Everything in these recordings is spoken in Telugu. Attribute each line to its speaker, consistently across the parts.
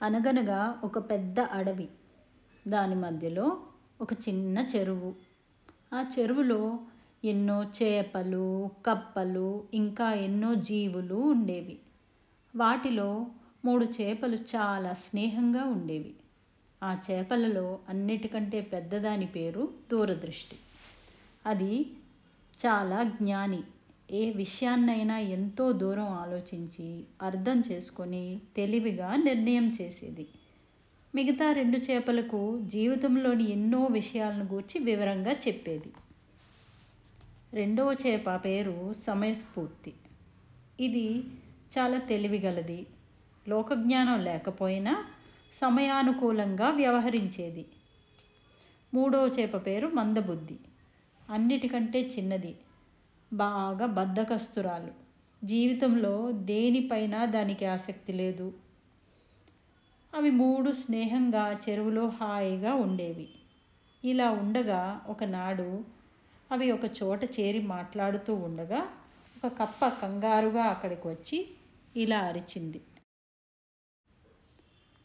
Speaker 1: అనగనగా ఒక పెద్ద అడవి. దాని మధ్యలో ఒక చిన్న చెరువు. ఆ చెరువులో ఎన్నో చేపలు, కప్పలు, ఇంకా ఎన్నో జీవులు ఉండేవి. వాటిలో 3 చేపలు చాలా స్నేహంగా ఉండేవి. ఆ చేపలలో అన్నిటికంటే పెద్దదాని పేరు దూరదృష్టి. అది చాలా జ్ఞాని. ఏ విషయాన్నైనా ఎంతో దూరం ఆలోచించి అర్థం చేసుకొని తెలివిగా నిర్ణయం చేసేది. మిగతా 2 చేపలకు జీవితంలోని ఎన్నో విషయాలను గూర్చి వివరంగా చెప్పేది. రెండవ చేప పేరు సమయస్ఫూర్తి. ఇది చాలా తెలివిగలది. లోకజ్ఞానం లేకపోయినా సమయానుకూలంగా వ్యవహరించేది. మూడవ చేప పేరు మందబుద్ధి. అన్నిటికంటే చిన్నది. బాగా బద్ధకస్తురాలు. జీవితంలో దేనిపైన దానికి ఆసక్తి లేదు. అవి 3 స్నేహంగా చెరువులో హాయిగా ఉండేవి. ఇలా ఉండగా ఒకనాడు అవి ఒక చోట చేరి మాట్లాడుతూ ఉండగా ఒక కప్ప కంగారుగా అక్కడికి వచ్చి ఇలా అరిచింది.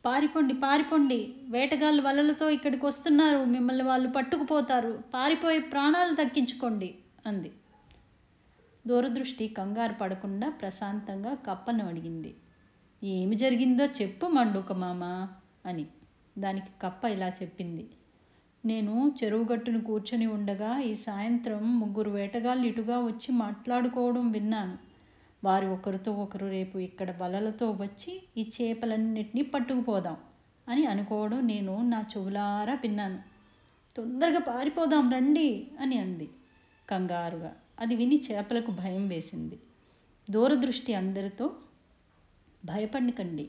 Speaker 1: పారిపోండి, పారిపోండి, వేటగాళ్ళు వలలతో ఇక్కడికి వస్తున్నారు, మిమ్మల్ని వాళ్ళు పట్టుకుపోతారు, పారిపోయి ప్రాణాలు దక్కించుకోండి అంది. దూరదృష్టి కంగారు పడకుండా ప్రశాంతంగా కప్పను అడిగింది. ఏమి జరిగిందో చెప్పు మండూక మామ అని. దానికి కప్ప ఇలా చెప్పింది. నేను చెరువు గట్టును కూర్చొని ఉండగా ఈ సాయంత్రం 3 వేటగాళ్ళు ఇటుగా వచ్చి మాట్లాడుకోవడం విన్నాను. వారు ఒకరితో ఒకరు రేపు ఇక్కడ వలలతో వచ్చి ఈ చేపలన్నిటినీ పట్టుకుపోదాం అని అనుకోవడం నేను నా చెవులారా విన్నాను. తొందరగా పారిపోదాం రండి అని అంది కంగారుగా. అది విని చేపలకు భయం వేసింది. దూరదృష్టి అందరితో, భయపడకండి,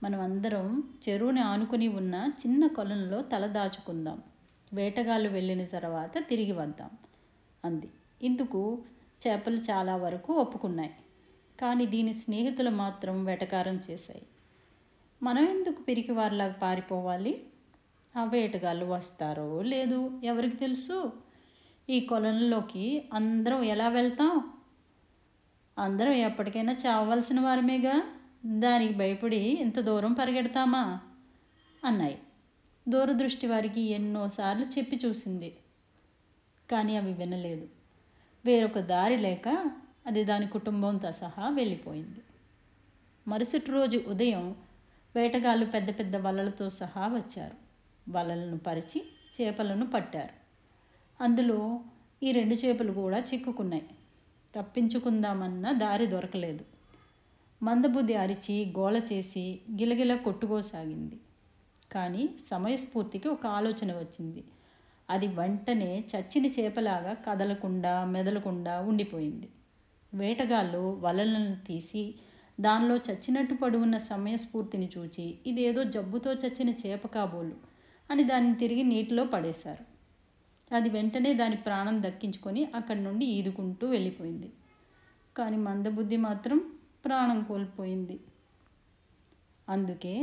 Speaker 1: మనం అందరం చెరువుని ఆనుకుని ఉన్న చిన్న కొలంలో తలదాచుకుందాం. వేటగాళ్ళు వెళ్ళిన తర్వాత తిరిగి వద్దాం అంది. ఇందుకు చేపలు చాలా వరకు ఒప్పుకున్నాయి. కానీ దీని స్నేహితులు మాత్రం వెటకారం చేశాయి. మనం ఎందుకు పిరికివారిలాగా పారిపోవాలి? ఆ వేటగాళ్ళు వస్తారో లేదో ఎవరికి తెలుసు? ఈ కొలంలోకి అందరం ఎలా వెళ్తాం? అందరం ఎప్పటికైనా చావవలసిన వారమేగా, దానికి భయపడి ఇంత దూరం పరిగెడతామా అన్నాయి. దూరదృష్టి వారికి ఎన్నోసార్లు చెప్పి చూసింది, కానీ అవి వినలేదు. వేరొక దారి లేక అది దాని కుటుంబంతో సహా వెళ్ళిపోయింది. మరుసటి రోజు ఉదయం వేటగాళ్ళు పెద్ద పెద్ద వలలతో సహా వచ్చారు. వలలను పరిచి చేపలను పట్టారు. అందులో ఈ 2 చేపలు కూడా చిక్కుకున్నాయి. తప్పించుకుందామన్న దారి దొరకలేదు. మందబుద్ధి అరిచి గోల చేసి గిలగిల కొట్టుకోసాగింది. కానీ సమయస్ఫూర్తికి ఒక ఆలోచన వచ్చింది. అది వెంటనే చచ్చిన చేపలాగా కదలకుండా మెదలకుండా ఉండిపోయింది. వేటగాళ్ళు వలలను తీసి దానిలో చచ్చినట్టు పడి ఉన్న సమయస్ఫూర్తిని చూచి ఇదేదో జబ్బుతో చచ్చిన చేప కాబోలు అని దాన్ని తిరిగి నీటిలో పడేశారు. అది వెంటనే దాని ప్రాణం దక్కించుకొని అక్కడి నుండి ఈదుకుంటూ వెళ్ళిపోయింది. కానీ మందబుద్ధి మాత్రం ప్రాణం కోల్పోయింది. అందుకే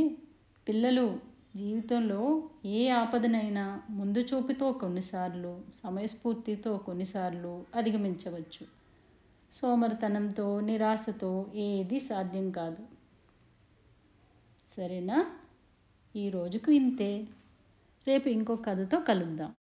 Speaker 1: పిల్లలు, జీవితంలో ఏ ఆపదనైనా ముందు చూపుతో కొన్నిసార్లు, సమయస్ఫూర్తితో కొన్నిసార్లు అధిగమించవచ్చు. సోమరితనంతో, నిరాశతో ఏది సాధ్యం కాదు. సరేనా? ఈ రోజుకు ఇంతే. రేపు ఇంకో కథతో కలుద్దాం.